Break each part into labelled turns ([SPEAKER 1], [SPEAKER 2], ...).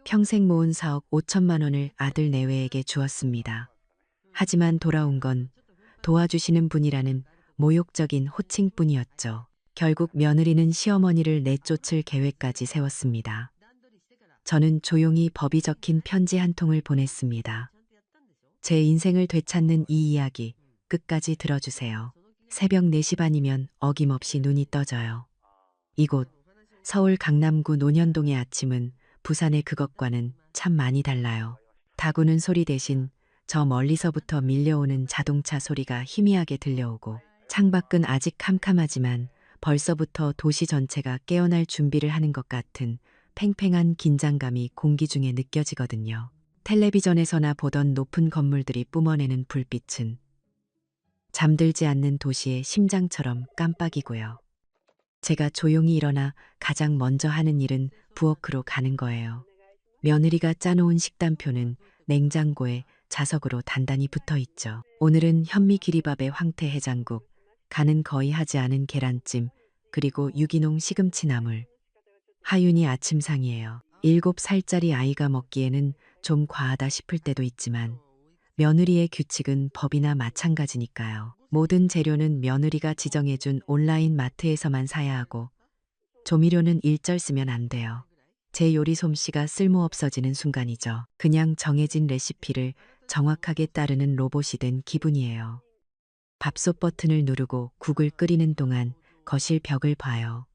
[SPEAKER 1] 평생 모은 4억 5천만 원을 아들 내외에게 주었습니다. 하지만 돌아온 건 도와주시는 분이라는 모욕적인 호칭뿐이었죠. 결국 며느리는 시어머니를 내쫓을 계획까지 세웠습니다. 저는 조용히 법이 적힌 편지 한 통을 보냈습니다. 제 인생을 되찾는 이 이야기 끝까지 들어주세요. 새벽 4시 반이면 어김없이 눈이 떠져요. 이곳 서울 강남구 논현동의 아침은 부산의 그것과는 참 많이 달라요. 다구는 소리 대신 저 멀리서부터 밀려오는 자동차 소리가 희미하게 들려오고, 창밖은 아직 캄캄하지만 벌써부터 도시 전체가 깨어날 준비를 하는 것 같은 팽팽한 긴장감이 공기 중에 느껴지거든요. 텔레비전에서나 보던 높은 건물들이 뿜어내는 불빛은 잠들지 않는 도시의 심장처럼 깜빡이고요. 제가 조용히 일어나 가장 먼저 하는 일은 부엌으로 가는 거예요. 며느리가 짜놓은 식단표는 냉장고에 자석으로 단단히 붙어 있죠. 오늘은 현미 기리밥에 황태 해장국, 간은 거의 하지 않은 계란찜, 그리고 유기농 시금치 나물. 하윤이 아침상이에요. 7살짜리 아이가 먹기에는 좀 과하다 싶을 때도 있지만 며느리의 규칙은 법이나 마찬가지니까요. 모든 재료는 며느리가 지정해준 온라인 마트에서만 사야 하고, 조미료는 일절 쓰면 안 돼요. 제 요리 솜씨가 쓸모없어지는 순간이죠. 그냥 정해진 레시피를 정확하게 따르는 로봇이 된 기분이에요. 밥솥 버튼을 누르고 국을 끓이는 동안 거실 벽을 봐요.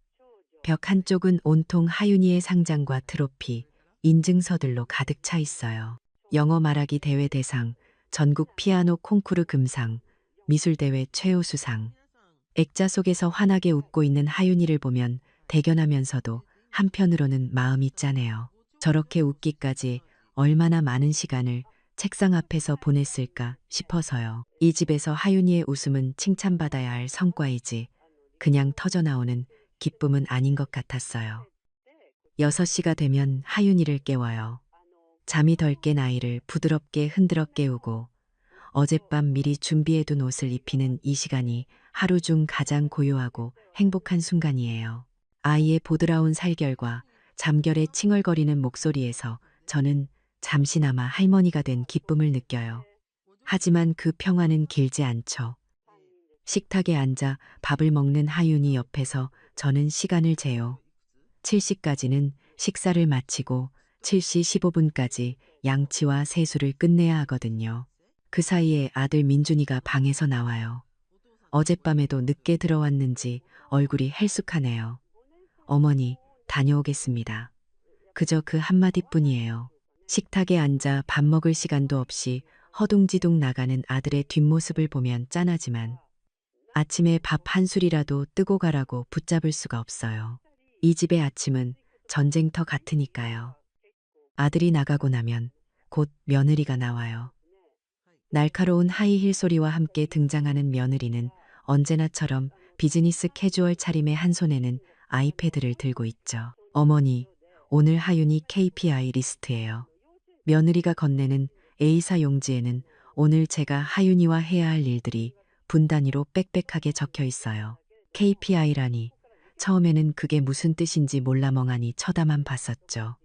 [SPEAKER 1] 벽 한쪽은 온통 하윤이의 상장과 트로피, 인증서들로 가득 차 있어요. 영어 말하기 대회 대상, 전국 피아노 콩쿠르 금상, 미술대회 최우수상. 액자 속에서 환하게 웃고 있는 하윤이를 보면 대견하면서도 한편으로는 마음이 짠해요. 저렇게 웃기까지 얼마나 많은 시간을 책상 앞에서 보냈을까 싶어서요. 이 집에서 하윤이의 웃음은 칭찬받아야 할 성과이지 그냥 터져나오는 기쁨은 아닌 것 같았어요. 6시가 되면 하윤이를 깨워요. 잠이 덜 깬 아이를 부드럽게 흔들어 깨우고, 어젯밤 미리 준비해둔 옷을 입히는 이 시간이 하루 중 가장 고요하고 행복한 순간이에요. 아이의 보드라운 살결과 잠결에 칭얼거리는 목소리에서 저는 잠시나마 할머니가 된 기쁨을 느껴요. 하지만 그 평화는 길지 않죠. 식탁에 앉아 밥을 먹는 하윤이 옆에서 저는 시간을 재요. 7시까지는 식사를 마치고 7시 15분까지 양치와 세수를 끝내야 하거든요. 그 사이에 아들 민준이가 방에서 나와요. 어젯밤에도 늦게 들어왔는지 얼굴이 헬쑥하네요. 어머니, 다녀오겠습니다. 그저 그 한마디뿐이에요. 식탁에 앉아 밥 먹을 시간도 없이 허둥지둥 나가는 아들의 뒷모습을 보면 짠하지만 아침에 밥 한 술이라도 뜨고 가라고 붙잡을 수가 없어요. 이 집의 아침은 전쟁터 같으니까요. 아들이 나가고 나면 곧 며느리가 나와요. 날카로운 하이힐 소리와 함께 등장하는 며느리는 언제나처럼 비즈니스 캐주얼 차림의 한 손에는 아이패드를 들고 있죠. 어머니, 오늘 하윤이 KPI 리스트예요. 며느리가 건네는 A사 용지에는 오늘 제가 하윤이와 해야 할 일들이 분 단위로 빽빽하게 적혀 있어요. KPI라니 처음에는 그게 무슨 뜻인지 몰라 멍하니 쳐다만 봤었죠.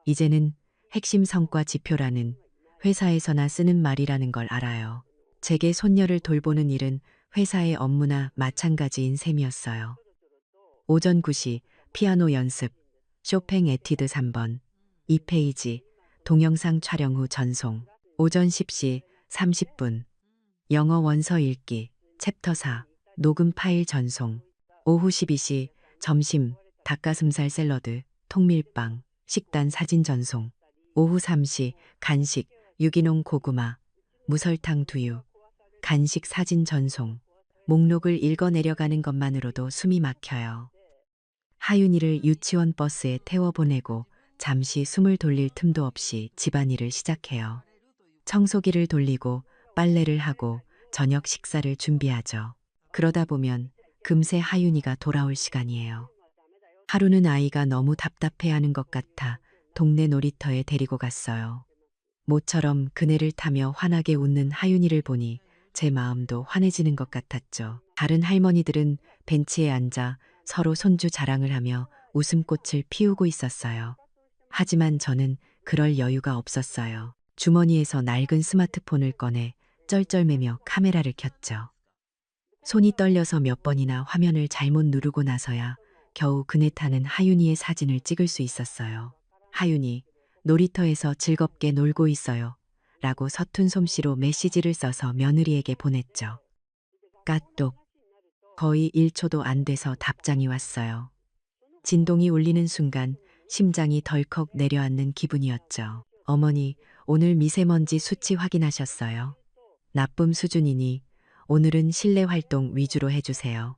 [SPEAKER 1] 이제는 핵심 성과 지표라는, 회사에서나 쓰는 말이라는 걸 알아요. 제게 손녀를 돌보는 일은 회사의 업무나 마찬가지인 셈이었어요. 오전 9시 피아노 연습, 쇼팽 에티드 3번, 2페이지, 동영상 촬영 후 전송. 오전 10시 30분, 영어 원서 읽기, 챕터 4, 녹음 파일 전송. 오후 12시 점심, 닭가슴살 샐러드, 통밀빵, 식단 사진 전송. 오후 3시 간식, 유기농 고구마, 무설탕 두유, 간식 사진 전송. 목록을 읽어 내려가는 것만으로도 숨이 막혀요. 하윤이를 유치원 버스에 태워보내고 잠시 숨을 돌릴 틈도 없이 집안일을 시작해요. 청소기를 돌리고 빨래를 하고 저녁 식사를 준비하죠. 그러다 보면 금세 하윤이가 돌아올 시간이에요. 하루는 아이가 너무 답답해하는 것 같아 동네 놀이터에 데리고 갔어요. 모처럼 그네를 타며 환하게 웃는 하윤이를 보니 제 마음도 환해지는 것 같았죠. 다른 할머니들은 벤치에 앉아 서로 손주 자랑을 하며 웃음꽃을 피우고 있었어요. 하지만 저는 그럴 여유가 없었어요. 주머니에서 낡은 스마트폰을 꺼내 쩔쩔매며 카메라를 켰죠. 손이 떨려서 몇 번이나 화면을 잘못 누르고 나서야 겨우 그네 타는 하윤이의 사진을 찍을 수 있었어요. 하윤이, 놀이터에서 즐겁게 놀고 있어요. 라고 서툰 솜씨로 메시지를 써서 며느리에게 보냈죠. 까똑. 거의 1초도 안 돼서 답장이 왔어요. 진동이 울리는 순간 심장이 덜컥 내려앉는 기분이었죠. 어머니, 오늘 미세먼지 수치 확인하셨어요? 나쁨 수준이니 오늘은 실내 활동 위주로 해주세요.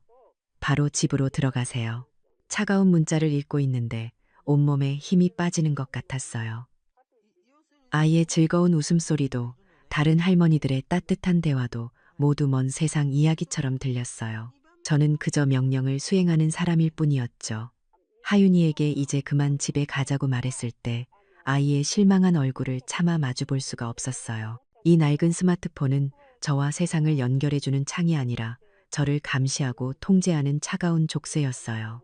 [SPEAKER 1] 바로 집으로 들어가세요. 차가운 문자를 읽고 있는데 온몸에 힘이 빠지는 것 같았어요. 아이의 즐거운 웃음소리도 다른 할머니들의 따뜻한 대화도 모두 먼 세상 이야기처럼 들렸어요. 저는 그저 명령을 수행하는 사람일 뿐이었죠. 하윤이에게 이제 그만 집에 가자고 말했을 때 아이의 실망한 얼굴을 차마 마주볼 수가 없었어요. 이 낡은 스마트폰은 저와 세상을 연결해주는 창이 아니라 저를 감시하고 통제하는 차가운 족쇄였어요.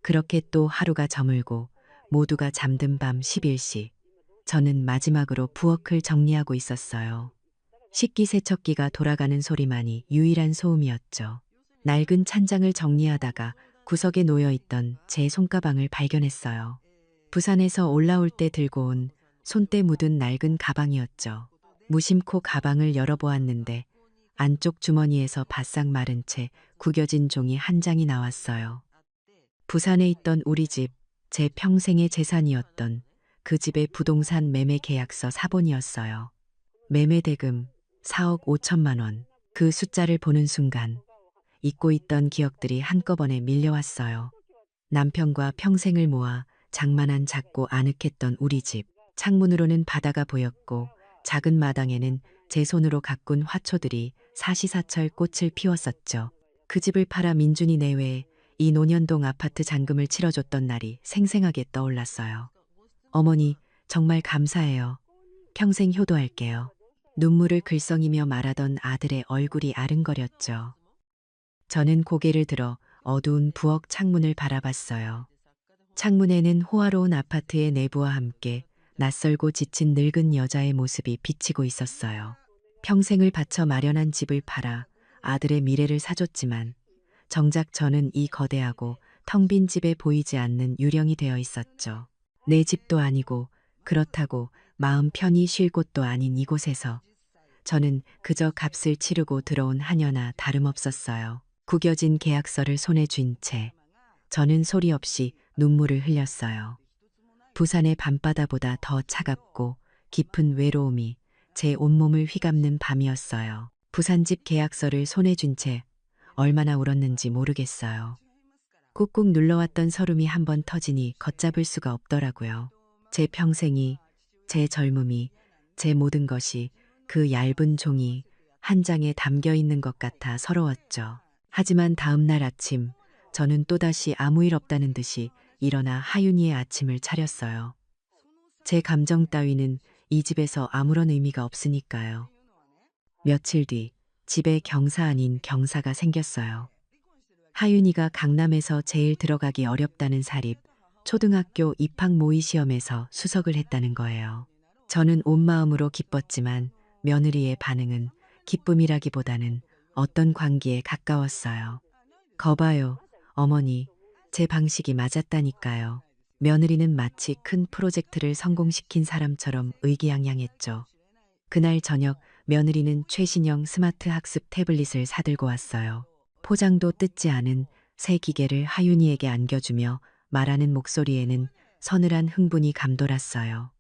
[SPEAKER 1] 그렇게 또 하루가 저물고 모두가 잠든 밤 11시. 저는 마지막으로 부엌을 정리하고 있었어요. 식기세척기가 돌아가는 소리만이 유일한 소음이었죠. 낡은 찬장을 정리하다가 구석에 놓여있던 제 손가방을 발견했어요. 부산에서 올라올 때 들고 온 손때 묻은 낡은 가방이었죠. 무심코 가방을 열어보았는데 안쪽 주머니에서 바싹 마른 채 구겨진 종이 한 장이 나왔어요. 부산에 있던 우리 집, 제 평생의 재산이었던 그 집의 부동산 매매 계약서 사본이었어요. 매매 대금 4억 5천만 원. 그 숫자를 보는 순간 잊고 있던 기억들이 한꺼번에 밀려왔어요. 남편과 평생을 모아 장만한 작고 아늑했던 우리 집. 창문으로는 바다가 보였고 작은 마당에는 제 손으로 가꾼 화초들이 사시사철 꽃을 피웠었죠. 그 집을 팔아 민준이 내외에 이 논현동 아파트 잔금을 치러줬던 날이 생생하게 떠올랐어요. 어머니, 정말 감사해요. 평생 효도할게요. 눈물을 글썽이며 말하던 아들의 얼굴이 아른거렸죠. 저는 고개를 들어 어두운 부엌 창문을 바라봤어요. 창문에는 호화로운 아파트의 내부와 함께 낯설고 지친 늙은 여자의 모습이 비치고 있었어요. 평생을 바쳐 마련한 집을 팔아 아들의 미래를 사줬지만 정작 저는 이 거대하고 텅 빈 집에 보이지 않는 유령이 되어 있었죠. 내 집도 아니고 그렇다고 마음 편히 쉴 곳도 아닌 이곳에서 저는 그저 값을 치르고 들어온 하녀나 다름없었어요. 구겨진 계약서를 손에 쥔 채 저는 소리 없이 눈물을 흘렸어요. 부산의 밤바다보다 더 차갑고 깊은 외로움이 제 온몸을 휘감는 밤이었어요. 부산집 계약서를 손에 쥔 채 얼마나 울었는지 모르겠어요. 꾹꾹 눌러왔던 서름이 한번 터지니 걷잡을 수가 없더라고요. 제 평생이, 제 젊음이, 제 모든 것이 그 얇은 종이 한 장에 담겨 있는 것 같아 서러웠죠. 하지만 다음 날 아침 저는 또다시 아무 일 없다는 듯이 일어나 하윤이의 아침을 차렸어요. 제 감정 따위는 이 집에서 아무런 의미가 없으니까요. 며칠 뒤 집에 경사 아닌 경사가 생겼어요. 하윤이가 강남에서 제일 들어가기 어렵다는 사립 초등학교 입학 모의 시험에서 수석을 했다는 거예요. 저는 온 마음으로 기뻤지만 며느리의 반응은 기쁨이라기보다는 어떤 광기에 가까웠어요. 거봐요, 어머니, 제 방식이 맞았다니까요. 며느리는 마치 큰 프로젝트를 성공시킨 사람처럼 의기양양했죠. 그날 저녁 며느리는 최신형 스마트 학습 태블릿을 사들고 왔어요. 포장도 뜯지 않은 새 기계를 하윤이에게 안겨주며 말하는 목소리에는 서늘한 흥분이 감돌았어요.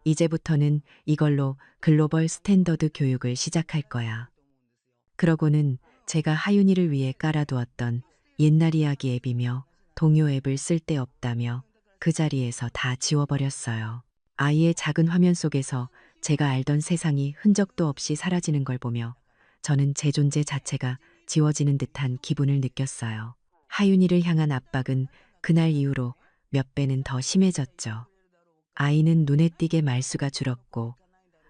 [SPEAKER 1] 이제부터는 이걸로 글로벌 스탠더드 교육을 시작할 거야. 그러고는 제가 하윤이를 위해 깔아두었던 옛날 이야기 앱이며 동요 앱을 쓸데없다며 그 자리에서 다 지워버렸어요. 아이의 작은 화면 속에서 제가 알던 세상이 흔적도 없이 사라지는 걸 보며 저는 제 존재 자체가 지워지는 듯한 기분을 느꼈어요. 하윤이를 향한 압박은 그날 이후로 몇 배는 더 심해졌죠. 아이는 눈에 띄게 말수가 줄었고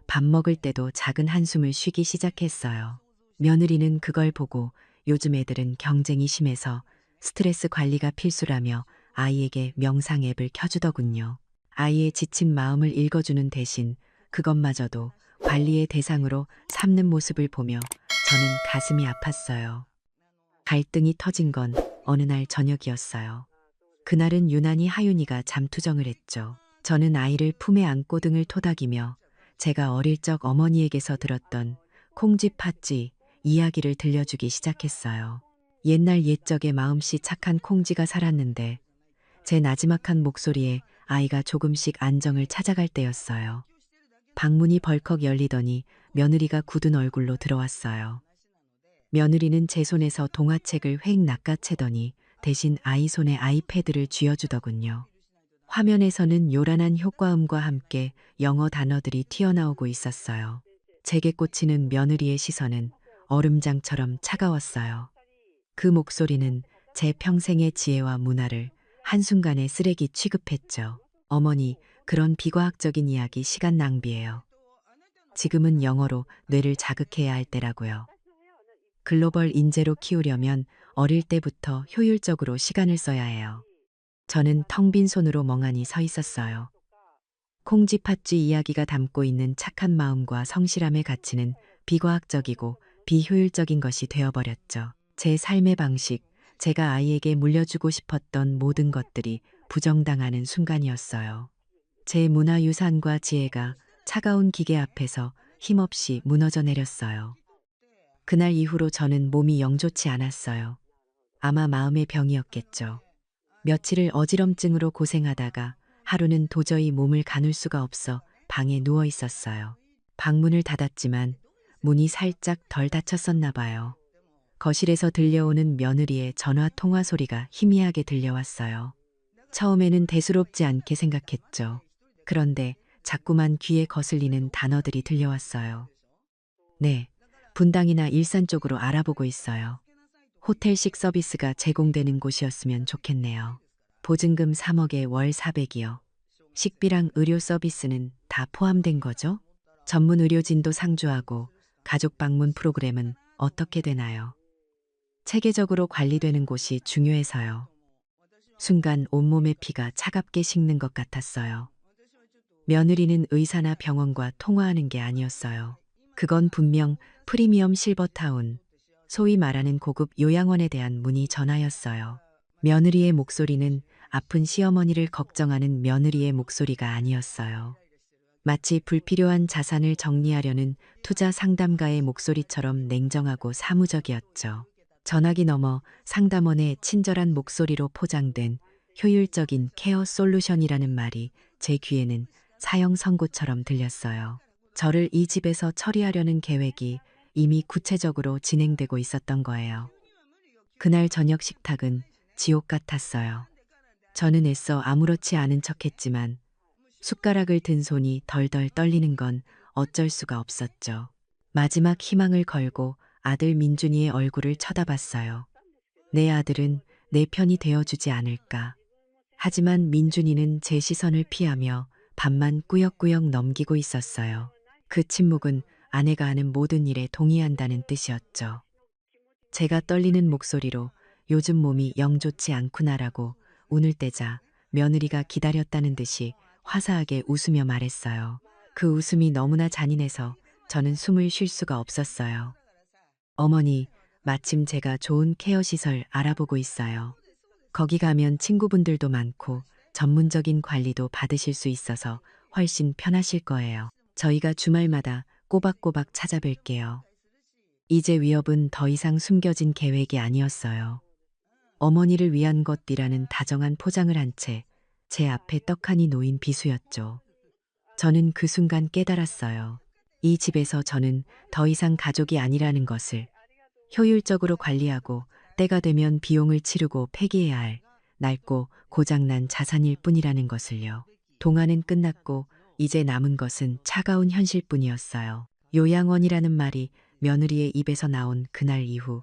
[SPEAKER 1] 밥 먹을 때도 작은 한숨을 쉬기 시작했어요. 며느리는 그걸 보고 요즘 애들은 경쟁이 심해서 스트레스 관리가 필수라며 아이에게 명상 앱을 켜주더군요. 아이의 지친 마음을 읽어주는 대신 그것마저도 관리의 대상으로 삼는 모습을 보며 저는 가슴이 아팠어요. 갈등이 터진 건 어느 날 저녁이었어요. 그날은 유난히 하윤이가 잠투정을 했죠. 저는 아이를 품에 안고 등을 토닥이며 제가 어릴 적 어머니에게서 들었던 콩쥐 팥쥐 이야기를 들려주기 시작했어요. 옛날 옛적에 마음씨 착한 콩쥐가 살았는데 제 나지막한 목소리에 아이가 조금씩 안정을 찾아갈 때였어요. 방문이 벌컥 열리더니 며느리가 굳은 얼굴로 들어왔어요. 며느리는 제 손에서 동화책을 획 낚아채더니 대신 아이 손에 아이패드를 쥐어주더군요. 화면에서는 요란한 효과음과 함께 영어 단어들이 튀어나오고 있었어요. 제게 꽂히는 며느리의 시선은 얼음장처럼 차가웠어요. 그 목소리는 제 평생의 지혜와 문화를 한순간에 쓰레기 취급했죠. 어머니, 그런 비과학적인 이야기 시간 낭비예요. 지금은 영어로 뇌를 자극해야 할 때라고요. 글로벌 인재로 키우려면 어릴 때부터 효율적으로 시간을 써야 해요. 저는 텅 빈 손으로 멍하니 서 있었어요. 콩쥐 팥쥐 이야기가 담고 있는 착한 마음과 성실함의 가치는 비과학적이고 비효율적인 것이 되어버렸죠. 제 삶의 방식, 제가 아이에게 물려주고 싶었던 모든 것들이 부정당하는 순간이었어요. 제 문화유산과 지혜가 차가운 기계 앞에서 힘없이 무너져 내렸어요. 그날 이후로 저는 몸이 영 좋지 않았어요. 아마 마음의 병이었겠죠. 며칠을 어지럼증으로 고생하다가 하루는 도저히 몸을 가눌 수가 없어 방에 누워 있었어요. 방문을 닫았지만 문이 살짝 덜 닫혔었나 봐요. 거실에서 들려오는 며느리의 전화 통화 소리가 희미하게 들려왔어요. 처음에는 대수롭지 않게 생각했죠. 그런데 자꾸만 귀에 거슬리는 단어들이 들려왔어요. 네, 분당이나 일산 쪽으로 알아보고 있어요. 호텔식 서비스가 제공되는 곳이었으면 좋겠네요. 보증금 3억에 월 400이요. 식비랑 의료 서비스는 다 포함된 거죠? 전문 의료진도 상주하고 가족 방문 프로그램은 어떻게 되나요? 체계적으로 관리되는 곳이 중요해서요. 순간 온몸의 피가 차갑게 식는 것 같았어요. 며느리는 의사나 병원과 통화하는 게 아니었어요. 그건 분명 프리미엄 실버타운, 소위 말하는 고급 요양원에 대한 문의 전화였어요. 며느리의 목소리는 아픈 시어머니를 걱정하는 며느리의 목소리가 아니었어요. 마치 불필요한 자산을 정리하려는 투자 상담가의 목소리처럼 냉정하고 사무적이었죠. 전화기 너머 상담원의 친절한 목소리로 포장된 효율적인 케어 솔루션이라는 말이 제 귀에는 사형 선고처럼 들렸어요. 저를 이 집에서 처리하려는 계획이 이미 구체적으로 진행되고 있었던 거예요. 그날 저녁 식탁은 지옥 같았어요. 저는 애써 아무렇지 않은 척했지만 숟가락을 든 손이 덜덜 떨리는 건 어쩔 수가 없었죠. 마지막 희망을 걸고 아들 민준이의 얼굴을 쳐다봤어요. 내 아들은 내 편이 되어주지 않을까. 하지만 민준이는 제 시선을 피하며 밥만 꾸역꾸역 넘기고 있었어요. 그 침묵은 아내가 하는 모든 일에 동의한다는 뜻이었죠. 제가 떨리는 목소리로 요즘 몸이 영 좋지 않구나라고 운을 떼자 며느리가 기다렸다는 듯이 화사하게 웃으며 말했어요. 그 웃음이 너무나 잔인해서 저는 숨을 쉴 수가 없었어요. 어머니, 마침 제가 좋은 케어 시설 알아보고 있어요. 거기 가면 친구분들도 많고 전문적인 관리도 받으실 수 있어서 훨씬 편하실 거예요. 저희가 주말마다 꼬박꼬박 찾아뵐게요. 이제 위협은 더 이상 숨겨진 계획이 아니었어요. 어머니를 위한 것이라는 다정한 포장을 한 채 제 앞에 떡하니 놓인 비수였죠. 저는 그 순간 깨달았어요. 이 집에서 저는 더 이상 가족이 아니라는 것을, 효율적으로 관리하고 때가 되면 비용을 치르고 폐기해야 할 낡고 고장난 자산일 뿐이라는 것을요. 동화는 끝났고 이제 남은 것은 차가운 현실뿐이었어요. 요양원이라는 말이 며느리의 입에서 나온 그날 이후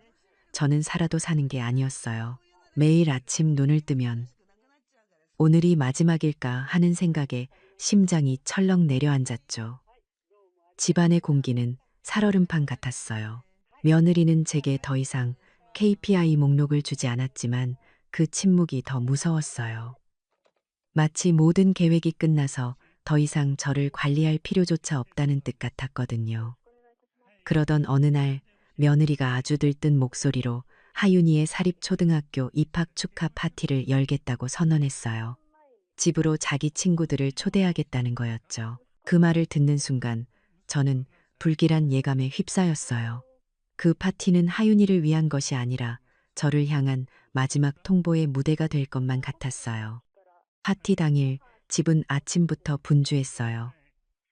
[SPEAKER 1] 저는 살아도 사는 게 아니었어요. 매일 아침 눈을 뜨면 오늘이 마지막일까 하는 생각에 심장이 철렁 내려앉았죠. 집안의 공기는 살얼음판 같았어요. 며느리는 제게 더 이상 KPI 목록을 주지 않았지만 그 침묵이 더 무서웠어요. 마치 모든 계획이 끝나서 더 이상 저를 관리할 필요조차 없다는 뜻 같았거든요. 그러던 어느 날 며느리가 아주 들뜬 목소리로 하윤이의 사립초등학교 입학 축하 파티를 열겠다고 선언했어요. 집으로 자기 친구들을 초대하겠다는 거였죠. 그 말을 듣는 순간 저는 불길한 예감에 휩싸였어요. 그 파티는 하윤이를 위한 것이 아니라 저를 향한 마지막 통보의 무대가 될 것만 같았어요. 파티 당일 집은 아침부터 분주했어요.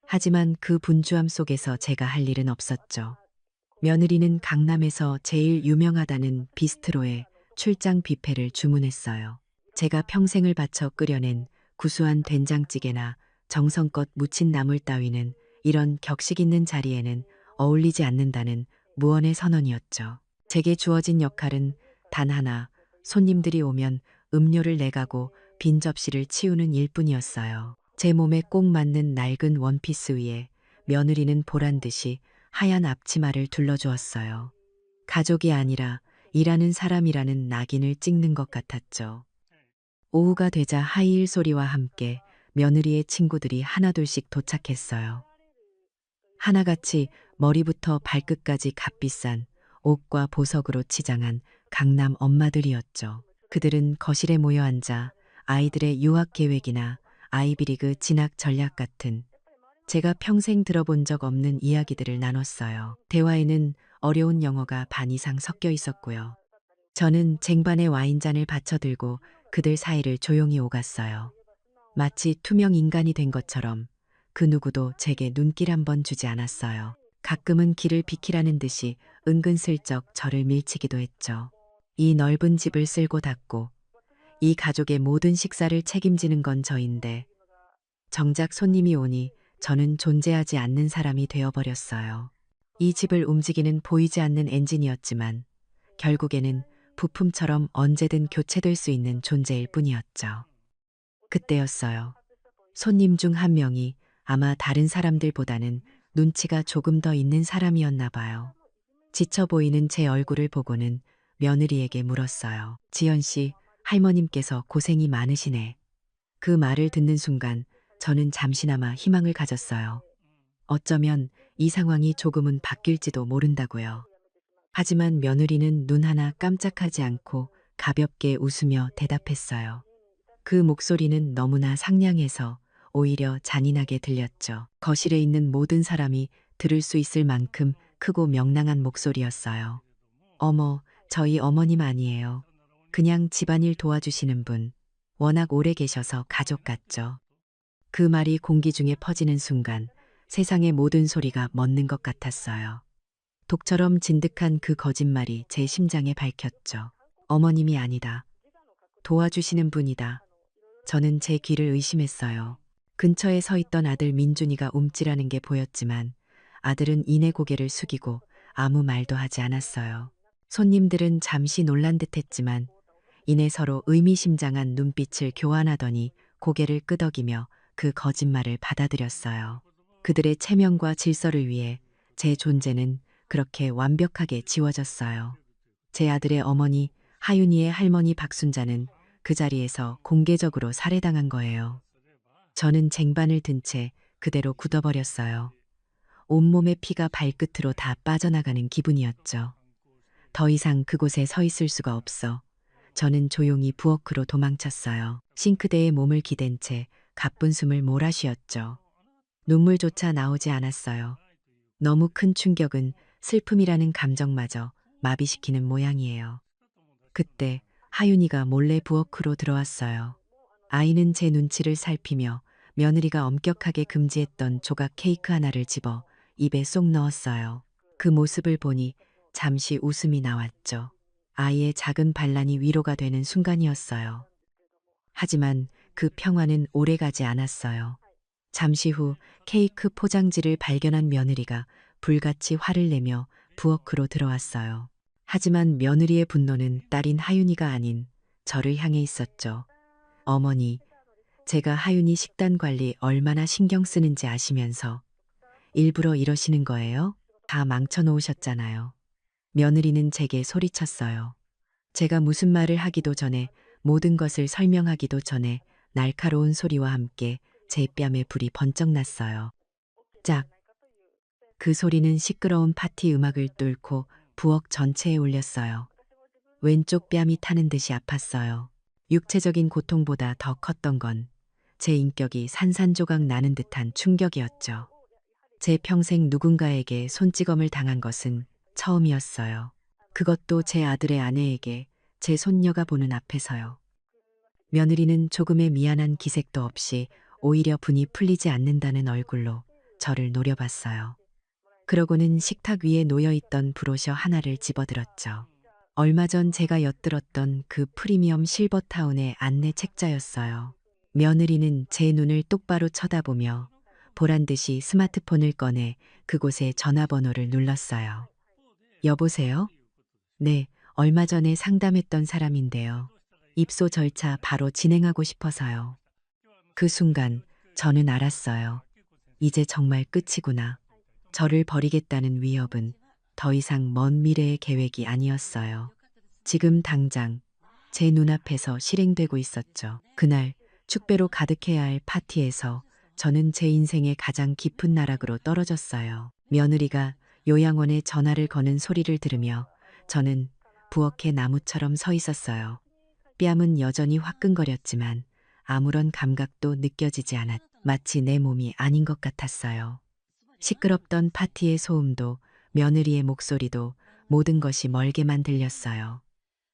[SPEAKER 1] 하지만 그 분주함 속에서 제가 할 일은 없었죠. 며느리는 강남에서 제일 유명하다는 비스트로에 출장 뷔페를 주문했어요. 제가 평생을 바쳐 끓여낸 구수한 된장찌개나 정성껏 무친 나물 따위는 이런 격식 있는 자리에는 어울리지 않는다는 무언의 선언이었죠. 제게 주어진 역할은 단 하나, 손님들이 오면 음료를 내가고 빈 접시를 치우는 일뿐이었어요. 제 몸에 꼭 맞는 낡은 원피스 위에 며느리는 보란 듯이 하얀 앞치마를 둘러주었어요. 가족이 아니라 일하는 사람이라는 낙인을 찍는 것 같았죠. 오후가 되자 하이힐 소리와 함께 며느리의 친구들이 하나둘씩 도착했어요. 하나같이 머리부터 발끝까지 값비싼 옷과 보석으로 치장한 강남 엄마들이었죠. 그들은 거실에 모여 앉아 아이들의 유학 계획이나 아이비리그 진학 전략 같은 제가 평생 들어본 적 없는 이야기들을 나눴어요. 대화에는 어려운 영어가 반 이상 섞여 있었고요. 저는 쟁반에 와인잔을 받쳐들고 그들 사이를 조용히 오갔어요. 마치 투명 인간이 된 것처럼 그 누구도 제게 눈길 한 번 주지 않았어요. 가끔은 길을 비키라는 듯이 은근슬쩍 저를 밀치기도 했죠. 이 넓은 집을 쓸고 닦고 이 가족의 모든 식사를 책임지는 건 저인데 정작 손님이 오니 저는 존재하지 않는 사람이 되어버렸어요. 이 집을 움직이는 보이지 않는 엔진이었지만 결국에는 부품처럼 언제든 교체될 수 있는 존재일 뿐이었죠. 그때였어요. 손님 중 한 명이 아마 다른 사람들보다는 눈치가 조금 더 있는 사람이었나 봐요. 지쳐 보이는 제 얼굴을 보고는 며느리에게 물었어요. 지연 씨, 할머님께서 고생이 많으시네. 그 말을 듣는 순간 저는 잠시나마 희망을 가졌어요. 어쩌면 이 상황이 조금은 바뀔지도 모른다고요. 하지만 며느리는 눈 하나 깜짝하지 않고 가볍게 웃으며 대답했어요. 그 목소리는 너무나 상냥해서 오히려 잔인하게 들렸죠. 거실에 있는 모든 사람이 들을 수 있을 만큼 크고 명랑한 목소리였어요. 어머, 저희 어머님 아니에요. 그냥 집안일 도와주시는 분. 워낙 오래 계셔서 가족 같죠. 그 말이 공기 중에 퍼지는 순간 세상의 모든 소리가 멎는 것 같았어요. 독처럼 진득한 그 거짓말이 제 심장에 밝혔죠. 어머님이 아니다. 도와주시는 분이다. 저는 제 귀를 의심했어요. 근처에 서 있던 아들 민준이가 움찔하는 게 보였지만 아들은 이내 고개를 숙이고 아무 말도 하지 않았어요. 손님들은 잠시 놀란 듯 했지만 이내 서로 의미심장한 눈빛을 교환하더니 고개를 끄덕이며 그 거짓말을 받아들였어요. 그들의 체면과 질서를 위해 제 존재는 그렇게 완벽하게 지워졌어요. 제 아들의 어머니 하윤이의 할머니 박순자는 그 자리에서 공개적으로 살해당한 거예요. 저는 쟁반을 든 채 그대로 굳어버렸어요. 온몸의 피가 발끝으로 다 빠져나가는 기분이었죠. 더 이상 그곳에 서 있을 수가 없어 저는 조용히 부엌으로 도망쳤어요. 싱크대에 몸을 기댄 채 가쁜 숨을 몰아쉬었죠. 눈물조차 나오지 않았어요. 너무 큰 충격은 슬픔이라는 감정마저 마비시키는 모양이에요. 그때 하윤이가 몰래 부엌으로 들어왔어요. 아이는 제 눈치를 살피며 며느리가 엄격하게 금지했던 조각 케이크 하나를 집어 입에 쏙 넣었어요. 그 모습을 보니 잠시 웃음이 나왔죠. 아이의 작은 반란이 위로가 되는 순간이었어요. 하지만 그 평화는 오래가지 않았어요. 잠시 후 케이크 포장지를 발견한 며느리가 불같이 화를 내며 부엌으로 들어왔어요. 하지만 며느리의 분노는 딸인 하윤이가 아닌 저를 향해 있었죠. 어머니, 제가 하윤이 식단 관리 얼마나 신경 쓰는지 아시면서 일부러 이러시는 거예요? 다 망쳐놓으셨잖아요. 며느리는 제게 소리쳤어요. 제가 무슨 말을 하기도 전에 모든 것을 설명하기도 전에 날카로운 소리와 함께 제 뺨에 불이 번쩍 났어요. 짝! 그 소리는 시끄러운 파티 음악을 뚫고 부엌 전체에 울렸어요. 왼쪽 뺨이 타는 듯이 아팠어요. 육체적인 고통보다 더 컸던 건 제 인격이 산산조각 나는 듯한 충격이었죠. 제 평생 누군가에게 손찌검을 당한 것은 처음이었어요. 그것도 제 아들의 아내에게 제 손녀가 보는 앞에서요. 며느리는 조금의 미안한 기색도 없이 오히려 분이 풀리지 않는다는 얼굴로 저를 노려봤어요. 그러고는 식탁 위에 놓여있던 브로셔 하나를 집어들었죠. 얼마 전 제가 엿들었던 그 프리미엄 실버타운의 안내 책자였어요. 며느리는 제 눈을 똑바로 쳐다보며 보란듯이 스마트폰을 꺼내 그곳에 전화번호를 눌렀어요. 여보세요? 네, 얼마 전에 상담했던 사람인데요. 입소 절차 바로 진행하고 싶어서요. 그 순간 저는 알았어요. 이제 정말 끝이구나. 저를 버리겠다는 위협은 더 이상 먼 미래의 계획이 아니었어요. 지금 당장 제 눈앞에서 실행되고 있었죠. 그날 축배로 가득해야 할 파티에서 저는 제 인생의 가장 깊은 나락으로 떨어졌어요. 며느리가 요양원에 전화를 거는 소리를 들으며 저는 부엌에 나무처럼 서 있었어요. 뺨은 여전히 화끈거렸지만 아무런 감각도 느껴지지 않았. 마치 내 몸이 아닌 것 같았어요. 시끄럽던 파티의 소음도 며느리의 목소리도 모든 것이 멀게만 들렸어요.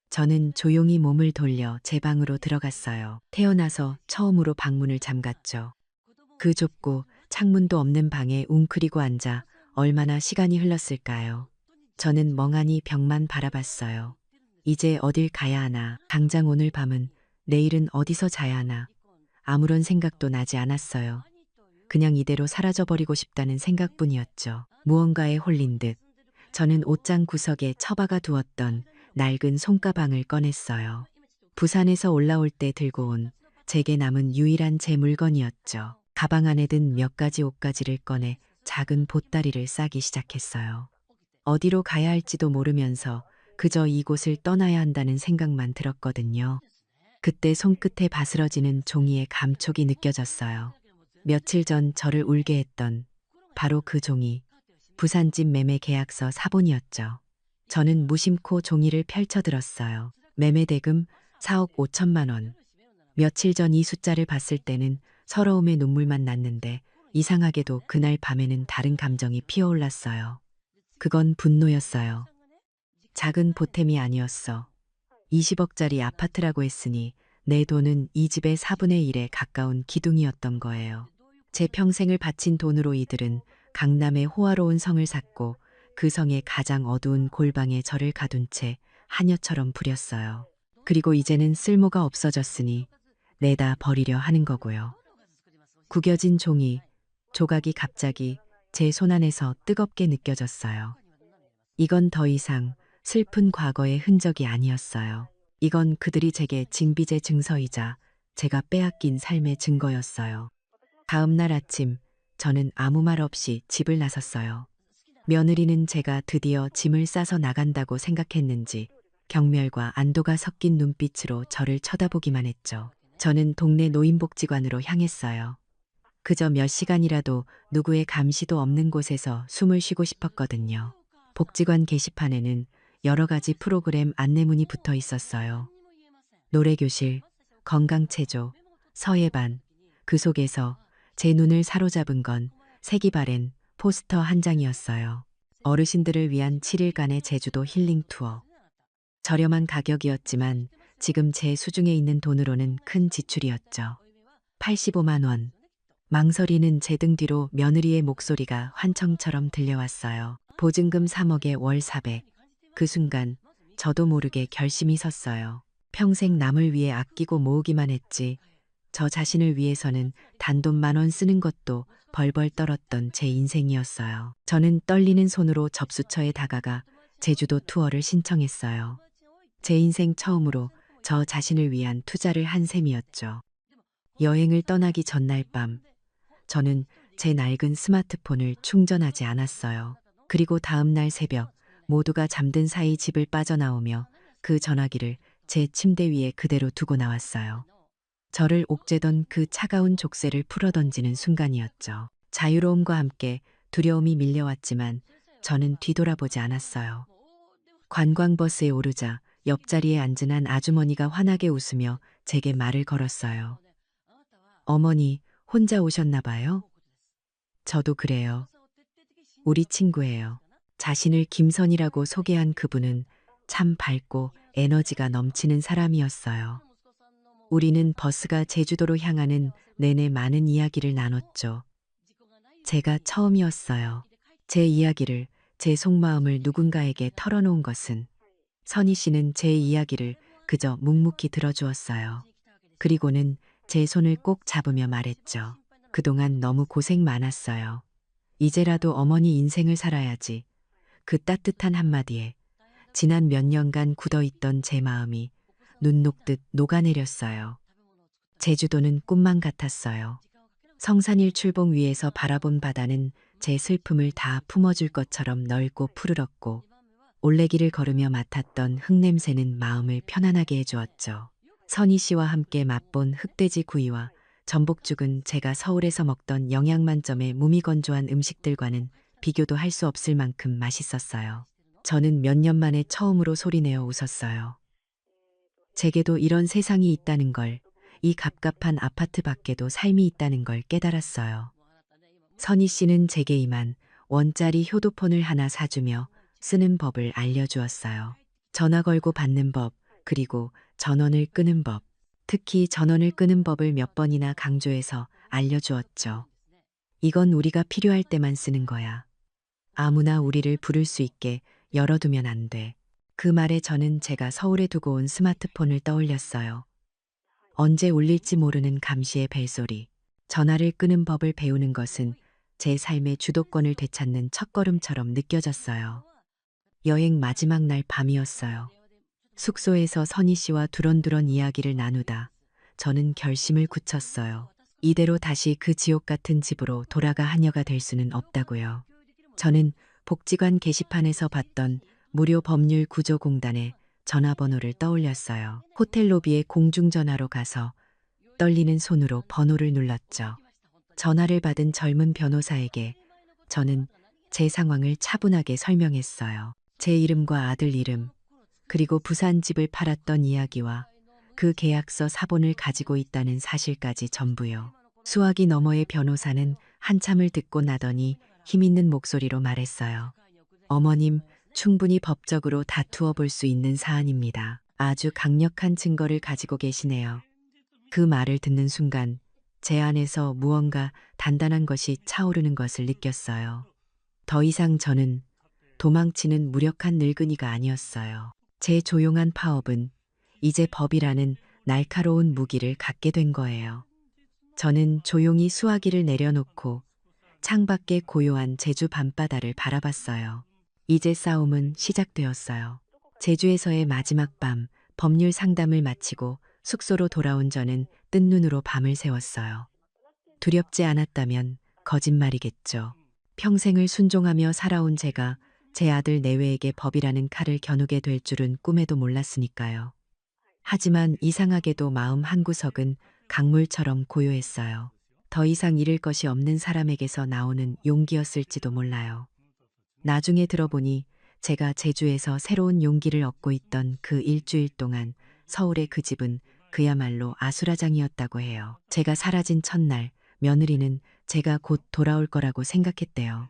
[SPEAKER 1] 저는 조용히 몸을 돌려 제 방으로 들어갔어요. 태어나서 처음으로 방문을 잠갔죠. 그 좁고 창문도 없는 방에 웅크리고 앉아 얼마나 시간이 흘렀을까요? 저는 멍하니 벽만 바라봤어요. 이제 어딜 가야 하나, 당장 오늘 밤은, 내일은 어디서 자야 하나, 아무런 생각도 나지 않았어요. 그냥 이대로 사라져버리고 싶다는 생각뿐이었죠. 무언가에 홀린 듯 저는 옷장 구석에 처박아 두었던 낡은 손가방을 꺼냈어요. 부산에서 올라올 때 들고 온 제게 남은 유일한 제 물건이었죠. 가방 안에 든 몇 가지 옷가지를 꺼내 작은 보따리를 싸기 시작했어요. 어디로 가야 할지도 모르면서 그저 이곳을 떠나야 한다는 생각만 들었거든요. 그때 손끝에 바스러지는 종이의 감촉이 느껴졌어요. 며칠 전 저를 울게 했던 바로 그 종이 부산집 매매 계약서 사본이었죠. 저는 무심코 종이를 펼쳐들었어요. 매매 대금 4억 5천만 원. 며칠 전 이 숫자를 봤을 때는 서러움의 눈물만 났는데 이상하게도 그날 밤에는 다른 감정이 피어올랐어요. 그건 분노였어요. 작은 보탬이 아니었어. 20억짜리 아파트라고 했으니 내 돈은 이 집의 4분의 1에 가까운 기둥이었던 거예요. 제 평생을 바친 돈으로 이들은 강남의 호화로운 성을 샀고 그 성의 가장 어두운 골방에 저를 가둔 채 하녀처럼 부렸어요. 그리고 이제는 쓸모가 없어졌으니 내다 버리려 하는 거고요. 구겨진 종이, 조각이 갑자기 제 손안에서 뜨겁게 느껴졌어요. 이건 더 이상 슬픈 과거의 흔적이 아니었어요. 이건 그들이 제게 진 빚의 증서이자 제가 빼앗긴 삶의 증거였어요. 다음 날 아침, 저는 아무 말 없이 집을 나섰어요. 며느리는 제가 드디어 짐을 싸서 나간다고 생각했는지 경멸과 안도가 섞인 눈빛으로 저를 쳐다보기만 했죠. 저는 동네 노인복지관으로 향했어요. 그저 몇 시간이라도 누구의 감시도 없는 곳에서 숨을 쉬고 싶었거든요. 복지관 게시판에는 여러 가지 프로그램 안내문이 붙어 있었어요. 노래교실, 건강체조, 서예반, 그 속에서 제 눈을 사로잡은 건 색이 바랜 포스터 한 장이었어요. 어르신들을 위한 7일간의 제주도 힐링 투어. 저렴한 가격이었지만 지금 제 수중에 있는 돈으로는 큰 지출이었죠. 85만 원. 망설이는 제 등 뒤로 며느리의 목소리가 환청처럼 들려왔어요. 보증금 3억에 월 400. 그 순간 저도 모르게 결심이 섰어요. 평생 남을 위해 아끼고 모으기만 했지 저 자신을 위해서는 단돈 10,000원 쓰는 것도 벌벌 떨었던 제 인생이었어요. 저는 떨리는 손으로 접수처에 다가가 제주도 투어를 신청했어요. 제 인생 처음으로 저 자신을 위한 투자를 한 셈이었죠. 여행을 떠나기 전날 밤, 저는 제 낡은 스마트폰을 충전하지 않았어요. 그리고 다음 날 새벽, 모두가 잠든 사이 집을 빠져나오며 그 전화기를 제 침대 위에 그대로 두고 나왔어요. 저를 옥죄던 그 차가운 족쇄를 풀어던지는 순간이었죠. 자유로움과 함께 두려움이 밀려왔지만 저는 뒤돌아보지 않았어요. 관광버스에 오르자 옆자리에 앉은 한 아주머니가 환하게 웃으며 제게 말을 걸었어요. 어머니, 혼자 오셨나 봐요? 저도 그래요. 우리 친구예요. 자신을 김선이라고 소개한 그분은 참 밝고 에너지가 넘치는 사람이었어요. 우리는 버스가 제주도로 향하는 내내 많은 이야기를 나눴죠. 제가 처음이었어요. 제 이야기를, 제 속마음을 누군가에게 털어놓은 것은. 선희 씨는 제 이야기를 그저 묵묵히 들어주었어요. 그리고는 제 손을 꼭 잡으며 말했죠. 그동안 너무 고생 많았어요. 이제라도 어머니 인생을 살아야지. 그 따뜻한 한마디에 지난 몇 년간 굳어있던 제 마음이 눈 녹듯 녹아내렸어요. 제주도는 꿈만 같았어요. 성산일 출봉 위에서 바라본 바다는 제 슬픔을 다 품어줄 것처럼 넓고 푸르렀고 올레길을 걸으며 맡았던 흙냄새는 마음을 편안하게 해주었죠. 선희 씨와 함께 맛본 흑돼지 구이와 전복죽은 제가 서울에서 먹던 영양 만점의 무미건조한 음식들과는 비교도 할 수 없을 만큼 맛있었어요. 저는 몇 년 만에 처음으로 소리내어 웃었어요. 제게도 이런 세상이 있다는 걸, 이 갑갑한 아파트 밖에도 삶이 있다는 걸 깨달았어요. 선희 씨는 제게 이만 원짜리 효도폰을 하나 사주며 쓰는 법을 알려주었어요. 전화 걸고 받는 법, 그리고 전원을 끄는 법. 특히 전원을 끄는 법을 몇 번이나 강조해서 알려주었죠. 이건 우리가 필요할 때만 쓰는 거야. 아무나 우리를 부를 수 있게 열어두면 안 돼. 그 말에 저는 제가 서울에 두고 온 스마트폰을 떠올렸어요. 언제 울릴지 모르는 감시의 벨소리. 전화를 끄는 법을 배우는 것은 제 삶의 주도권을 되찾는 첫걸음처럼 느껴졌어요. 여행 마지막 날 밤이었어요. 숙소에서 선희 씨와 두런두런 이야기를 나누다 저는 결심을 굳혔어요. 이대로 다시 그 지옥 같은 집으로 돌아가 하녀가 될 수는 없다고요. 저는 복지관 게시판에서 봤던 무료 법률 구조공단의 전화번호를 떠올렸어요. 호텔 로비에 공중전화로 가서 떨리는 손으로 번호를 눌렀죠. 전화를 받은 젊은 변호사에게 저는 제 상황을 차분하게 설명했어요. 제 이름과 아들 이름, 그리고 부산 집을 팔았던 이야기와 그 계약서 사본을 가지고 있다는 사실까지 전부요. 수화기 너머의 변호사는 한참을 듣고 나더니 힘있는 목소리로 말했어요. 어머님, 충분히 법적으로 다투어 볼 수 있는 사안입니다. 아주 강력한 증거를 가지고 계시네요. 그 말을 듣는 순간 제 안에서 무언가 단단한 것이 차오르는 것을 느꼈어요. 더 이상 저는 도망치는 무력한 늙은이가 아니었어요. 제 조용한 파업은 이제 법이라는 날카로운 무기를 갖게 된 거예요. 저는 조용히 수화기를 내려놓고 창밖의 고요한 제주 밤바다를 바라봤어요. 이제 싸움은 시작되었어요. 제주에서의 마지막 밤, 법률 상담을 마치고 숙소로 돌아온 저는 뜬 눈으로 밤을 새웠어요. 두렵지 않았다면 거짓말이겠죠. 평생을 순종하며 살아온 제가 제 아들 내외에게 법이라는 칼을 겨누게 될 줄은 꿈에도 몰랐으니까요. 하지만 이상하게도 마음 한구석은 강물처럼 고요했어요. 더 이상 잃을 것이 없는 사람에게서 나오는 용기였을지도 몰라요. 나중에 들어보니 제가 제주에서 새로운 용기를 얻고 있던 그 일주일 동안 서울의 그 집은 그야말로 아수라장이었다고 해요. 제가 사라진 첫날 며느리는 제가 곧 돌아올 거라고 생각했대요.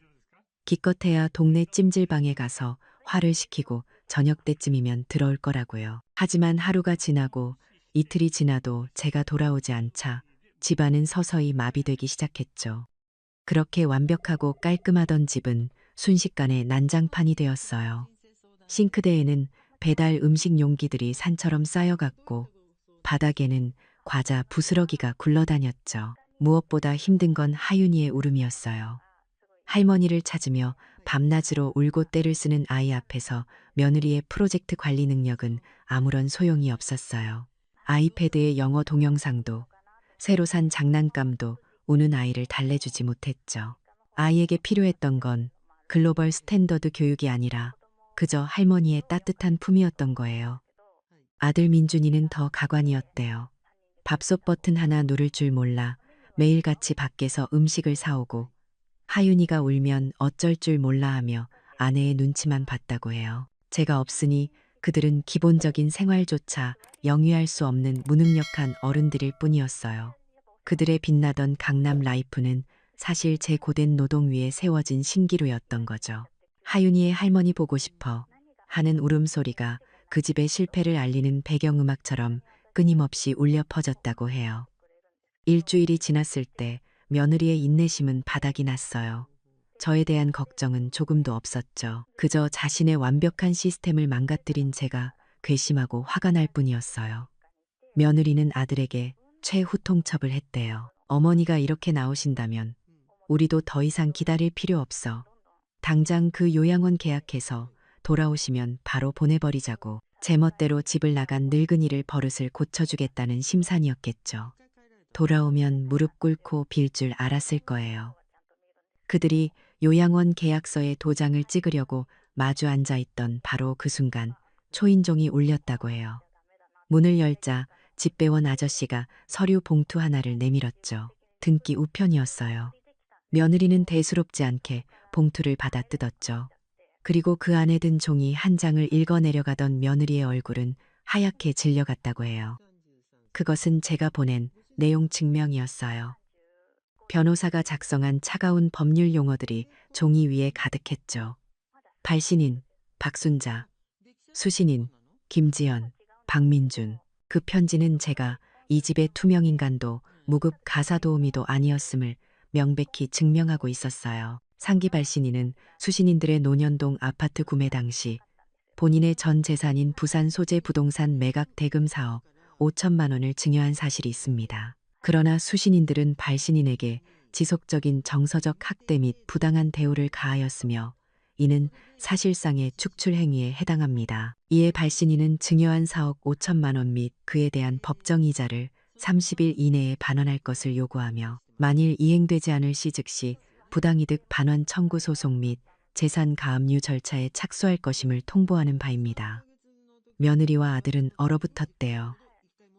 [SPEAKER 1] 기껏해야 동네 찜질방에 가서 화를 식히고 저녁 때쯤이면 들어올 거라고요. 하지만 하루가 지나고 이틀이 지나도 제가 돌아오지 않자 집안은 서서히 마비되기 시작했죠. 그렇게 완벽하고 깔끔하던 집은 순식간에 난장판이 되었어요. 싱크대에는 배달 음식 용기들이 산처럼 쌓여갔고 바닥에는 과자 부스러기가 굴러다녔죠. 무엇보다 힘든 건 하윤이의 울음이었어요. 할머니를 찾으며 밤낮으로 울고 떼를 쓰는 아이 앞에서 며느리의 프로젝트 관리 능력은 아무런 소용이 없었어요. 아이패드의 영어 동영상도 새로 산 장난감도 우는 아이를 달래주지 못했죠. 아이에게 필요했던 건 글로벌 스탠더드 교육이 아니라 그저 할머니의 따뜻한 품이었던 거예요. 아들 민준이는 더 가관이었대요. 밥솥 버튼 하나 누를 줄 몰라 매일같이 밖에서 음식을 사오고 하윤이가 울면 어쩔 줄 몰라 하며 아내의 눈치만 봤다고 해요. 제가 없으니 그들은 기본적인 생활조차 영위할 수 없는 무능력한 어른들일 뿐이었어요. 그들의 빛나던 강남 라이프는 사실 제 고된 노동 위에 세워진 신기루였던 거죠. 하윤이의 할머니 보고 싶어 하는 울음소리가 그 집의 실패를 알리는 배경음악처럼 끊임없이 울려 퍼졌다고 해요. 일주일이 지났을 때 며느리의 인내심은 바닥이 났어요. 저에 대한 걱정은 조금도 없었죠. 그저 자신의 완벽한 시스템을 망가뜨린 제가 괘씸하고 화가 날 뿐이었어요. 며느리는 아들에게 최후통첩을 했대요. 어머니가 이렇게 나오신다면 우리도 더 이상 기다릴 필요 없어. 당장 그 요양원 계약해서 돌아오시면 바로 보내버리자고. 제멋대로 집을 나간 늙은이를 버릇을 고쳐주겠다는 심산이었겠죠. 돌아오면 무릎 꿇고 빌 줄 알았을 거예요. 그들이 요양원 계약서에 도장을 찍으려고 마주 앉아 있던 바로 그 순간 초인종이 울렸다고 해요. 문을 열자 집배원 아저씨가 서류 봉투 하나를 내밀었죠. 등기 우편이었어요. 며느리는 대수롭지 않게 봉투를 받아 뜯었죠. 그리고 그 안에 든 종이 한 장을 읽어 내려가던 며느리의 얼굴은 하얗게 질려갔다고 해요. 그것은 제가 보낸 내용 증명이었어요. 변호사가 작성한 차가운 법률 용어들이 종이 위에 가득했죠. 발신인 박순자, 수신인 김지연, 박민준. 그 편지는 제가 이 집의 투명인간도 무급 가사도우미도 아니었음을 명백히 증명하고 있었어요. 상기 발신인은 수신인들의 논현동 아파트 구매 당시 본인의 전 재산인 부산 소재 부동산 매각 대금 사업 5천만 원을 증여한 사실이 있습니다. 그러나 수신인들은 발신인에게 지속적인 정서적 학대 및 부당한 대우를 가하였으며 이는 사실상의 축출 행위에 해당합니다. 이에 발신인은 증여한 4억 5천만 원 및 그에 대한 법정 이자를 30일 이내에 반환할 것을 요구하며 만일 이행되지 않을 시 즉시 부당이득 반환 청구 소송 및 재산 가압류 절차에 착수할 것임을 통보하는 바입니다. 며느리와 아들은 얼어붙었대요.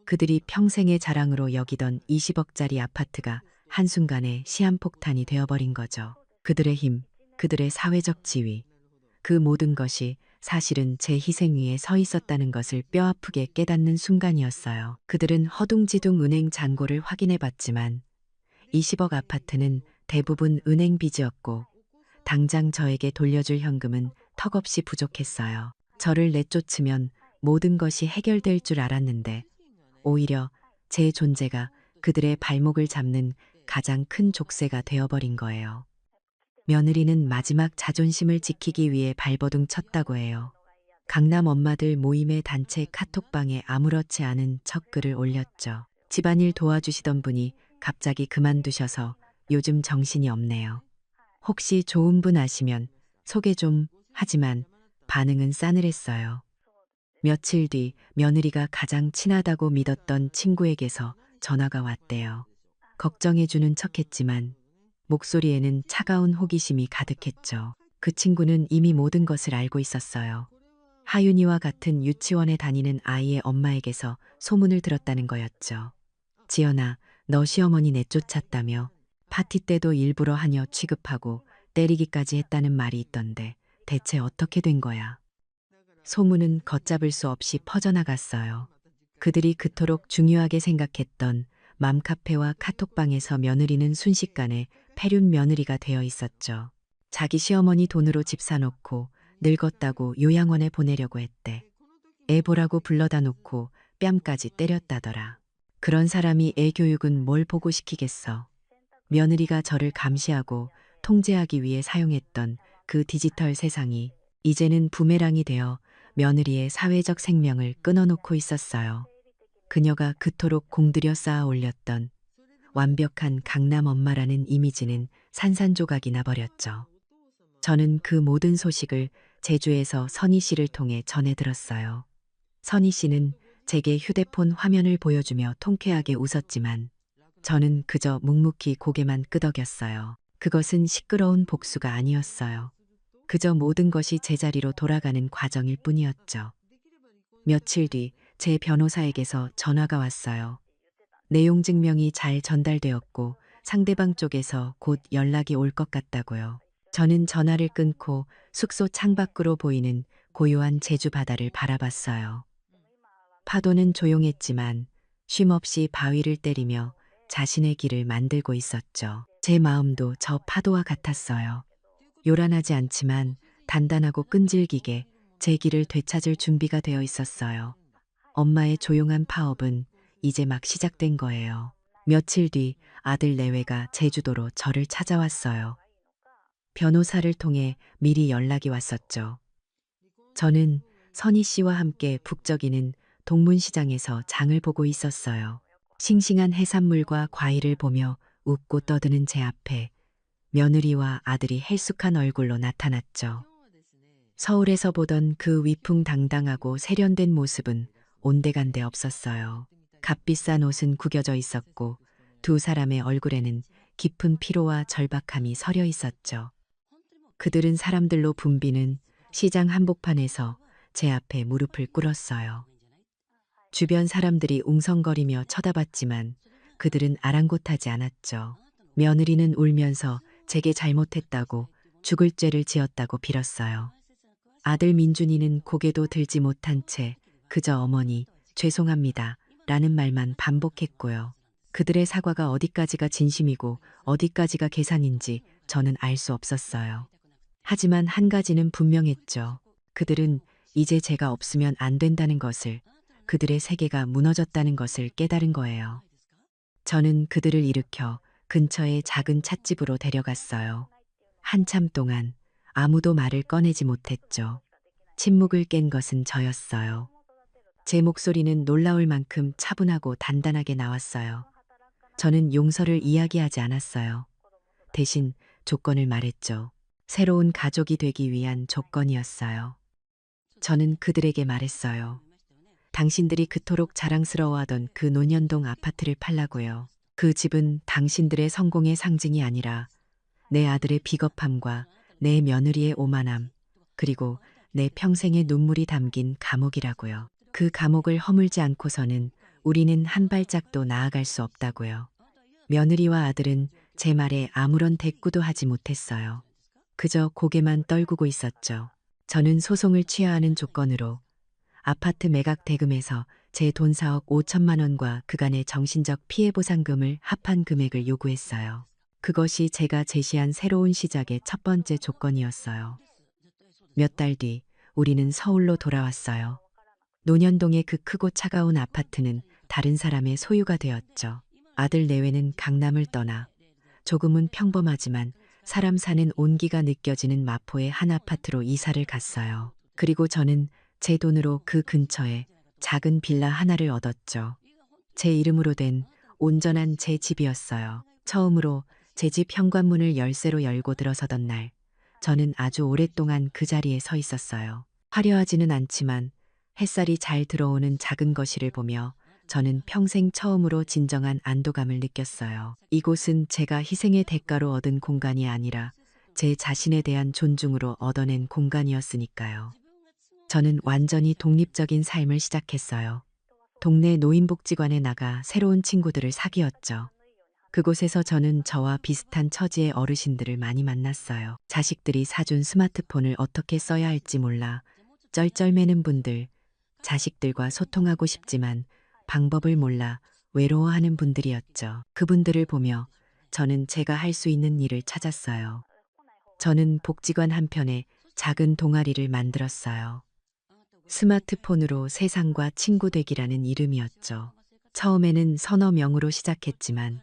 [SPEAKER 1] 그들이 평생의 자랑으로 여기던 20억짜리 아파트가 한순간에 시한폭탄이 되어버린 거죠. 그들의 힘, 그들의 사회적 지위, 그 모든 것이 사실은 제 희생 위에 서 있었다는 것을 뼈아프게 깨닫는 순간이었어요. 그들은 허둥지둥 은행 잔고를 확인해 봤지만 20억 아파트는 대부분 은행 빚이었고 당장 저에게 돌려줄 현금은 턱없이 부족했어요. 저를 내쫓으면 모든 것이 해결될 줄 알았는데 오히려 제 존재가 그들의 발목을 잡는 가장 큰 족쇄가 되어버린 거예요. 며느리는 마지막 자존심을 지키기 위해 발버둥 쳤다고 해요. 강남 엄마들 모임의 단체 카톡방에 아무렇지 않은 첫 글을 올렸죠. 집안일 도와주시던 분이 갑자기 그만두셔서 요즘 정신이 없네요. 혹시 좋은 분 아시면 소개 좀. 하지만 반응은 싸늘했어요. 며칠 뒤 며느리가 가장 친하다고 믿었던 친구에게서 전화가 왔대요. 걱정해주는 척했지만 목소리에는 차가운 호기심이 가득했죠. 그 친구는 이미 모든 것을 알고 있었어요. 하윤이와 같은 유치원에 다니는 아이의 엄마에게서 소문을 들었다는 거였죠. 지연아, 너 시어머니 내쫓았다며 파티 때도 일부러 하녀 취급하고 때리기까지 했다는 말이 있던데 대체 어떻게 된 거야? 소문은 걷잡을 수 없이 퍼져나갔어요. 그들이 그토록 중요하게 생각했던 맘카페와 카톡방에서 며느리는 순식간에 폐륜 며느리가 되어 있었죠. 자기 시어머니 돈으로 집 사놓고 늙었다고 요양원에 보내려고 했대. 애 보라고 불러다 놓고 뺨까지 때렸다더라. 그런 사람이 애 교육은 뭘 보고 시키겠어. 며느리가 저를 감시하고 통제하기 위해 사용했던 그 디지털 세상이 이제는 부메랑이 되어 며느리의 사회적 생명을 끊어놓고 있었어요. 그녀가 그토록 공들여 쌓아 올렸던 완벽한 강남 엄마라는 이미지는 산산조각이 나버렸죠. 저는 그 모든 소식을 제주에서 선희 씨를 통해 전해 들었어요. 선희 씨는 제게 휴대폰 화면을 보여주며 통쾌하게 웃었지만 저는 그저 묵묵히 고개만 끄덕였어요. 그것은 시끄러운 복수가 아니었어요. 그저 모든 것이 제자리로 돌아가는 과정일 뿐이었죠. 며칠 뒤 제 변호사에게서 전화가 왔어요. 내용 증명이 잘 전달되었고 상대방 쪽에서 곧 연락이 올 것 같다고요. 저는 전화를 끊고 숙소 창밖으로 보이는 고요한 제주 바다를 바라봤어요. 파도는 조용했지만 쉼없이 바위를 때리며 자신의 길을 만들고 있었죠. 제 마음도 저 파도와 같았어요. 요란하지 않지만 단단하고 끈질기게 제 길을 되찾을 준비가 되어 있었어요. 엄마의 조용한 파업은 이제 막 시작된 거예요. 며칠 뒤 아들 내외가 제주도로 저를 찾아왔어요. 변호사를 통해 미리 연락이 왔었죠. 저는 선희 씨와 함께 북적이는 동문시장에서 장을 보고 있었어요. 싱싱한 해산물과 과일을 보며 웃고 떠드는 제 앞에 며느리와 아들이 헬쑥한 얼굴로 나타났죠. 서울에서 보던 그 위풍당당하고 세련된 모습은 온데간데 없었어요. 값비싼 옷은 구겨져 있었고 두 사람의 얼굴에는 깊은 피로와 절박함이 서려 있었죠. 그들은 사람들로 붐비는 시장 한복판에서 제 앞에 무릎을 꿇었어요. 주변 사람들이 웅성거리며 쳐다봤지만 그들은 아랑곳하지 않았죠. 며느리는 울면서 제게 잘못했다고 죽을 죄를 지었다고 빌었어요. 아들 민준이는 고개도 들지 못한 채 그저 어머니, 죄송합니다. 라는 말만 반복했고요. 그들의 사과가 어디까지가 진심이고 어디까지가 계산인지 저는 알 수 없었어요. 하지만 한 가지는 분명했죠. 그들은 이제 제가 없으면 안 된다는 것을, 그들의 세계가 무너졌다는 것을 깨달은 거예요. 저는 그들을 일으켜 근처의 작은 찻집으로 데려갔어요. 한참 동안 아무도 말을 꺼내지 못했죠. 침묵을 깬 것은 저였어요. 제 목소리는 놀라울 만큼 차분하고 단단하게 나왔어요. 저는 용서를 이야기하지 않았어요. 대신 조건을 말했죠. 새로운 가족이 되기 위한 조건이었어요. 저는 그들에게 말했어요. 당신들이 그토록 자랑스러워하던 그 논현동 아파트를 팔라고요. 그 집은 당신들의 성공의 상징이 아니라 내 아들의 비겁함과 내 며느리의 오만함, 그리고 내 평생의 눈물이 담긴 감옥이라고요. 그 감옥을 허물지 않고서는 우리는 한 발짝도 나아갈 수 없다고요. 며느리와 아들은 제 말에 아무런 대꾸도 하지 못했어요. 그저 고개만 떨구고 있었죠. 저는 소송을 취하하는 조건으로 아파트 매각 대금에서 제 돈 4억 5천만 원과 그간의 정신적 피해 보상금을 합한 금액을 요구했어요. 그것이 제가 제시한 새로운 시작의 첫 번째 조건이었어요. 몇 달 뒤 우리는 서울로 돌아왔어요. 논현동의 그 크고 차가운 아파트는 다른 사람의 소유가 되었죠. 아들 내외는 강남을 떠나 조금은 평범하지만 사람 사는 온기가 느껴지는 마포의 한 아파트로 이사를 갔어요. 그리고 저는 제 돈으로 그 근처에 작은 빌라 하나를 얻었죠. 제 이름으로 된 온전한 제 집이었어요. 처음으로 제 집 현관문을 열쇠로 열고 들어서던 날, 저는 아주 오랫동안 그 자리에 서 있었어요. 화려하지는 않지만 햇살이 잘 들어오는 작은 거실을 보며 저는 평생 처음으로 진정한 안도감을 느꼈어요. 이곳은 제가 희생의 대가로 얻은 공간이 아니라 제 자신에 대한 존중으로 얻어낸 공간이었으니까요. 저는 완전히 독립적인 삶을 시작했어요. 동네 노인복지관에 나가 새로운 친구들을 사귀었죠. 그곳에서 저는 저와 비슷한 처지의 어르신들을 많이 만났어요. 자식들이 사준 스마트폰을 어떻게 써야 할지 몰라 쩔쩔매는 분들, 자식들과 소통하고 싶지만 방법을 몰라 외로워하는 분들이었죠. 그분들을 보며 저는 제가 할 수 있는 일을 찾았어요. 저는 복지관 한편에 작은 동아리를 만들었어요. 스마트폰으로 세상과 친구 되기라는 이름이었죠. 처음에는 서너 명으로 시작했지만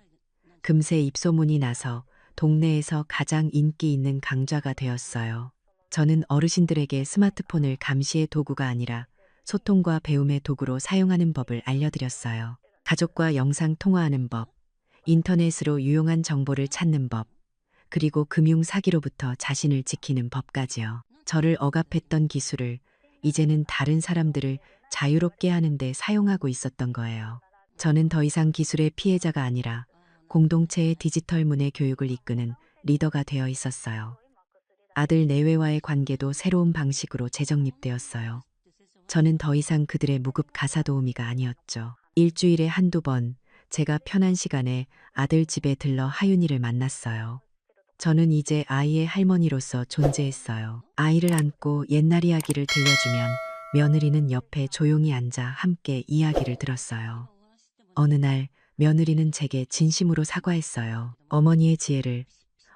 [SPEAKER 1] 금세 입소문이 나서 동네에서 가장 인기 있는 강좌가 되었어요. 저는 어르신들에게 스마트폰을 감시의 도구가 아니라 소통과 배움의 도구로 사용하는 법을 알려드렸어요. 가족과 영상 통화하는 법, 인터넷으로 유용한 정보를 찾는 법, 그리고 금융 사기로부터 자신을 지키는 법까지요. 저를 억압했던 기술을 이제는 다른 사람들을 자유롭게 하는데 사용하고 있었던 거예요. 저는 더 이상 기술의 피해자가 아니라 공동체의 디지털 문화 교육을 이끄는 리더가 되어 있었어요. 아들 내외와의 관계도 새로운 방식으로 재정립되었어요. 저는 더 이상 그들의 무급 가사 도우미가 아니었죠. 일주일에 한두 번 제가 편한 시간에 아들 집에 들러 하윤이를 만났어요. 저는 이제 아이의 할머니로서 존재했어요. 아이를 안고 옛날 이야기를 들려주면 며느리는 옆에 조용히 앉아 함께 이야기를 들었어요. 어느 날 며느리는 제게 진심으로 사과했어요.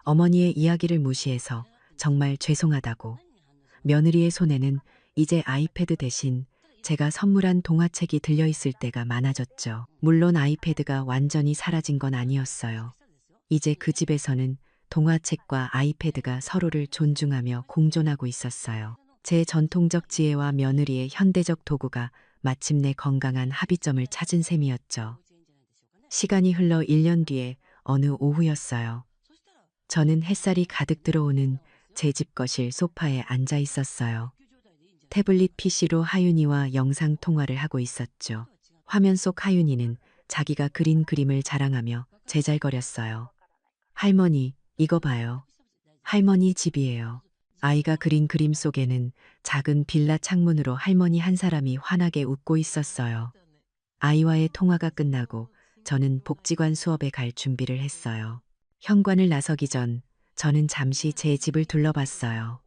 [SPEAKER 1] 어머니의 이야기를 무시해서 정말 죄송하다고. 며느리의 손에는 이제 아이패드 대신 제가 선물한 동화책이 들려있을 때가 많아졌죠. 물론 아이패드가 완전히 사라진 건 아니었어요. 이제 그 집에서는 동화책과 아이패드가 서로를 존중하며 공존하고 있었어요. 제 전통적 지혜와 며느리의 현대적 도구가 마침내 건강한 합의점을 찾은 셈이었죠. 시간이 흘러 1년 뒤에 어느 오후였어요. 저는 햇살이 가득 들어오는 제 집 거실 소파에 앉아 있었어요. 태블릿 PC로 하윤이와 영상 통화를 하고 있었죠. 화면 속 하윤이는 자기가 그린 그림을 자랑하며 제잘거렸어요. 할머니, 이거 봐요. 할머니 집이에요. 아이가 그린 그림 속에는 작은 빌라 창문으로 할머니 한 사람이 환하게 웃고 있었어요. 아이와의 통화가 끝나고 저는 복지관 수업에 갈 준비를 했어요. 현관을 나서기 전 저는 잠시 제 집을 둘러봤어요.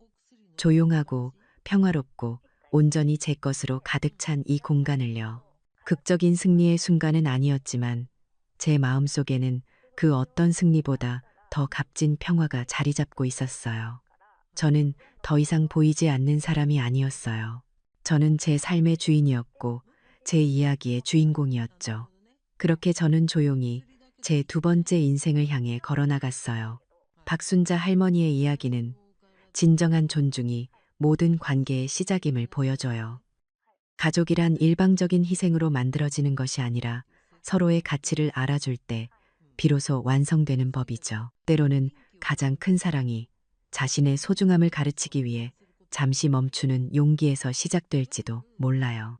[SPEAKER 1] 조용하고 평화롭고 온전히 제 것으로 가득 찬 이 공간을요. 극적인 승리의 순간은 아니었지만 제 마음속에는 그 어떤 승리보다 더 값진 평화가 자리 잡고 있었어요. 저는 더 이상 보이지 않는 사람이 아니었어요. 저는 제 삶의 주인이었고 제 이야기의 주인공이었죠. 그렇게 저는 조용히 제 두 번째 인생을 향해 걸어나갔어요. 박순자 할머니의 이야기는 진정한 존중이 모든 관계의 시작임을 보여줘요. 가족이란 일방적인 희생으로 만들어지는 것이 아니라 서로의 가치를 알아줄 때 비로소 완성되는 법이죠. 때로는 가장 큰 사랑이 자신의 소중함을 가르치기 위해 잠시 멈추는 용기에서 시작될지도 몰라요.